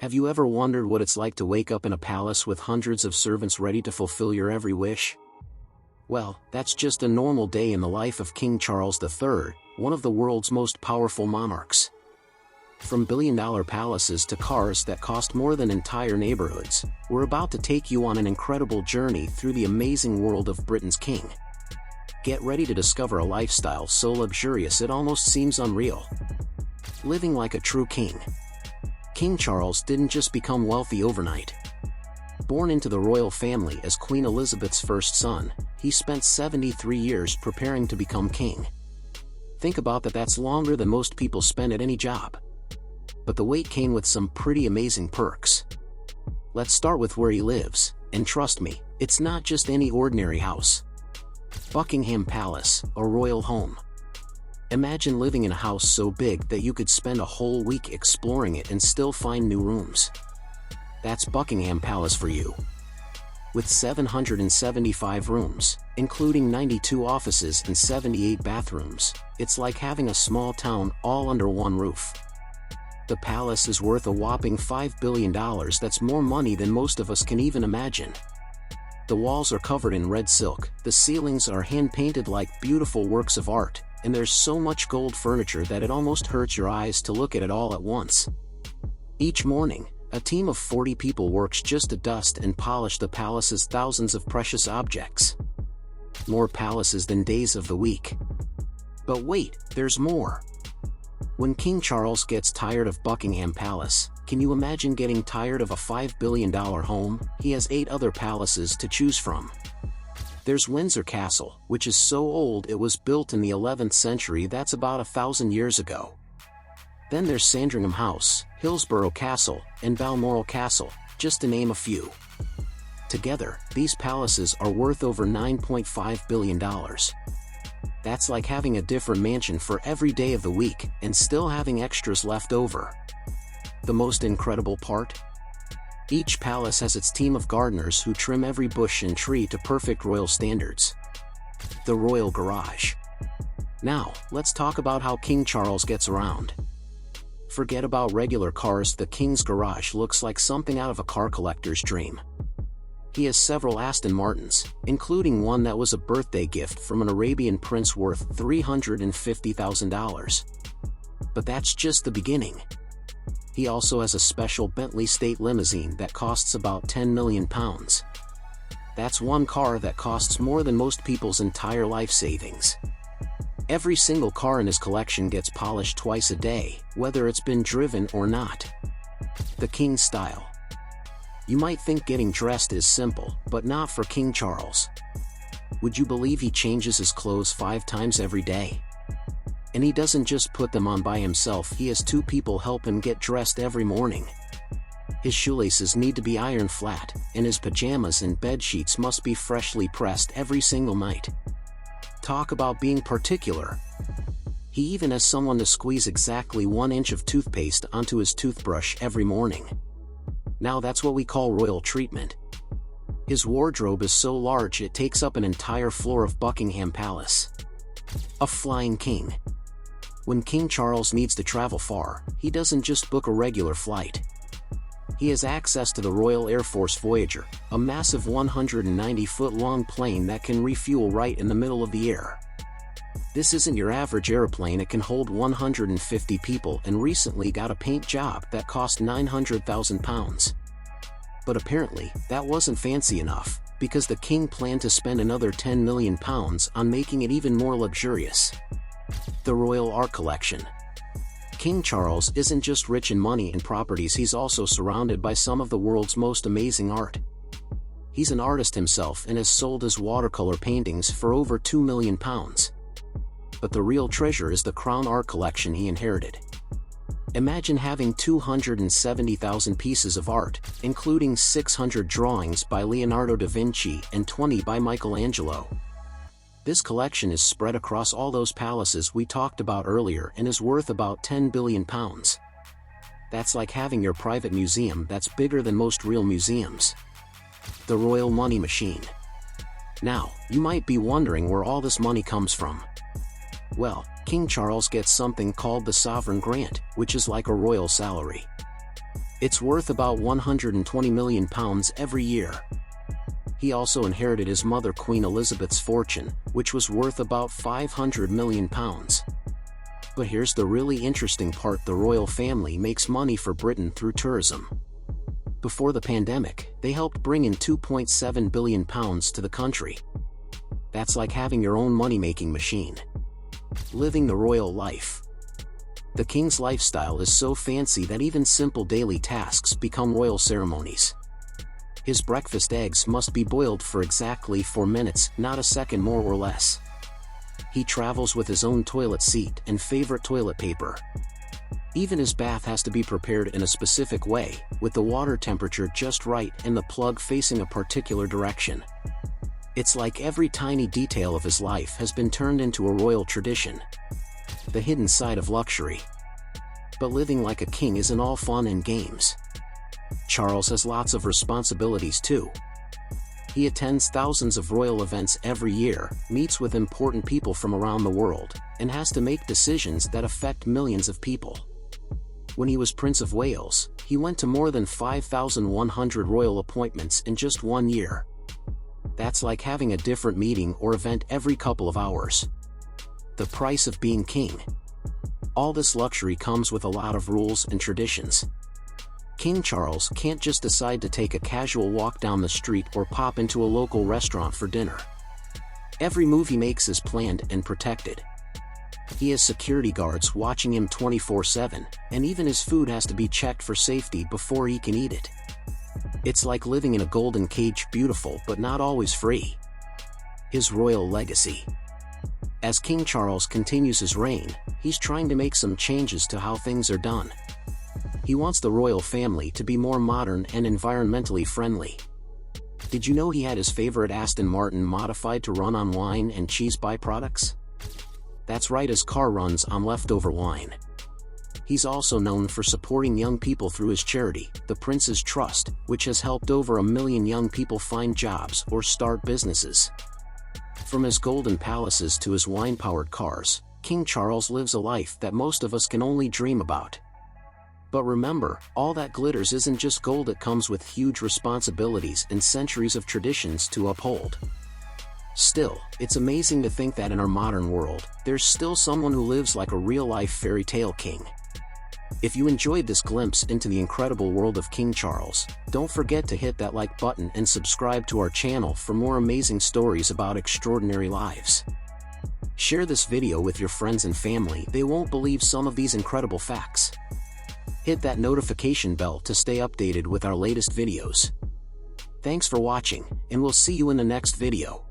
Have you ever wondered what it's like to wake up in a palace with hundreds of servants ready to fulfill your every wish? Well, that's just a normal day in the life of King Charles III, one of the world's most powerful monarchs. From billion-dollar palaces to cars that cost more than entire neighborhoods, we're about to take you on an incredible journey through the amazing world of Britain's king. Get ready to discover a lifestyle so luxurious it almost seems unreal. Living like a true king. King Charles didn't just become wealthy overnight. Born into the royal family as Queen Elizabeth's first son, he spent 73 years preparing to become king. Think about that, that's longer than most people spend at any job. But the wait came with some pretty amazing perks. Let's start with where he lives, and trust me, it's not just any ordinary house. Buckingham Palace, a royal home. Imagine living in a house so big that you could spend a whole week exploring it and still find new rooms. That's Buckingham Palace for you. With 775 rooms, including 92 offices and 78 bathrooms, it's like having a small town all under one roof. The palace is worth a whopping $5 billion. That's more money than most of us can even imagine. The walls are covered in red silk, the ceilings are hand-painted like beautiful works of art, and there's so much gold furniture that it almost hurts your eyes to look at it all at once. Each morning, a team of 40 people works just to dust and polish the palace's thousands of precious objects. More palaces than days of the week. But wait, there's more. When King Charles gets tired of Buckingham Palace, can you imagine getting tired of a $5 billion home? He has 8 other palaces to choose from. There's Windsor Castle, which is so old it was built in the 11th century, that's about 1,000 years ago. Then there's Sandringham House, Hillsborough Castle, and Balmoral Castle, just to name a few. Together, these palaces are worth over $9.5 billion. That's like having a different mansion for every day of the week, and still having extras left over. The most incredible part? Each palace has its team of gardeners who trim every bush and tree to perfect royal standards. The Royal Garage. Now, let's talk about how King Charles gets around. Forget about regular cars, the King's garage looks like something out of a car collector's dream. He has several Aston Martins, including one that was a birthday gift from an Arabian prince worth $350,000. But that's just the beginning. He also has a special Bentley State limousine that costs about £10 million. That's one car that costs more than most people's entire life savings. Every single car in his collection gets polished twice a day, whether it's been driven or not. The King's style. You might think getting dressed is simple, but not for King Charles. Would you believe he changes his clothes 5 times every day? And he doesn't just put them on by himself, he has 2 people help him get dressed every morning. His shoelaces need to be ironed flat, and his pajamas and bed sheets must be freshly pressed every single night. Talk about being particular. He even has someone to squeeze exactly 1 inch of toothpaste onto his toothbrush every morning. Now that's what we call royal treatment. His wardrobe is so large it takes up an entire floor of Buckingham Palace. A flying king. When King Charles needs to travel far, he doesn't just book a regular flight. He has access to the Royal Air Force Voyager, a massive 190-foot-long plane that can refuel right in the middle of the air. This isn't your average airplane, it can hold 150 people and recently got a paint job that cost £900,000. But apparently, that wasn't fancy enough, because the king planned to spend another £10 million on making it even more luxurious. The Royal Art Collection. King Charles isn't just rich in money and properties, he's also surrounded by some of the world's most amazing art. He's an artist himself and has sold his watercolor paintings for over £2 million. But the real treasure is the Crown Art Collection he inherited. Imagine having 270,000 pieces of art, including 600 drawings by Leonardo da Vinci and 20 by Michelangelo. This collection is spread across all those palaces we talked about earlier and is worth about £10 billion. That's like having your private museum that's bigger than most real museums. The Royal Money Machine. Now, you might be wondering where all this money comes from. Well, King Charles gets something called the sovereign grant, which is like a royal salary. It's worth about £120 million every year. He also inherited his mother Queen Elizabeth's fortune, which was worth about £500 million. But here's the really interesting part: the royal family makes money for Britain through tourism. Before the pandemic, they helped bring in £2.7 billion to the country. That's like having your own money-making machine. Living the royal life. The king's lifestyle is so fancy that even simple daily tasks become royal ceremonies. His breakfast eggs must be boiled for exactly 4 minutes, not a second more or less. He travels with his own toilet seat and favorite toilet paper. Even his bath has to be prepared in a specific way, with the water temperature just right and the plug facing a particular direction. It's like every tiny detail of his life has been turned into a royal tradition. The hidden side of luxury. But living like a king isn't all fun and games. Charles has lots of responsibilities too. He attends thousands of royal events every year, meets with important people from around the world, and has to make decisions that affect millions of people. When he was Prince of Wales, he went to more than 5,100 royal appointments in just 1 year. That's like having a different meeting or event every couple of hours. The price of being king. All this luxury comes with a lot of rules and traditions. King Charles can't just decide to take a casual walk down the street or pop into a local restaurant for dinner. Every move he makes is planned and protected. He has security guards watching him 24/7, and even his food has to be checked for safety before he can eat it. It's like living in a golden cage, beautiful but not always free. His royal legacy. As King Charles continues his reign, he's trying to make some changes to how things are done. He wants the royal family to be more modern and environmentally friendly. Did you know he had his favorite Aston Martin modified to run on wine and cheese byproducts? That's right, his car runs on leftover wine. He's also known for supporting young people through his charity, the Prince's Trust, which has helped over 1 million young people find jobs or start businesses. From his golden palaces to his wine-powered cars, King Charles lives a life that most of us can only dream about. But remember, all that glitters isn't just gold. It comes with huge responsibilities and centuries of traditions to uphold. Still, it's amazing to think that in our modern world, there's still someone who lives like a real-life fairy tale king. If you enjoyed this glimpse into the incredible world of King Charles, don't forget to hit that like button and subscribe to our channel for more amazing stories about extraordinary lives. Share this video with your friends and family. They won't believe some of these incredible facts. Hit that notification bell to stay updated with our latest videos. Thanks for watching, and we'll see you in the next video.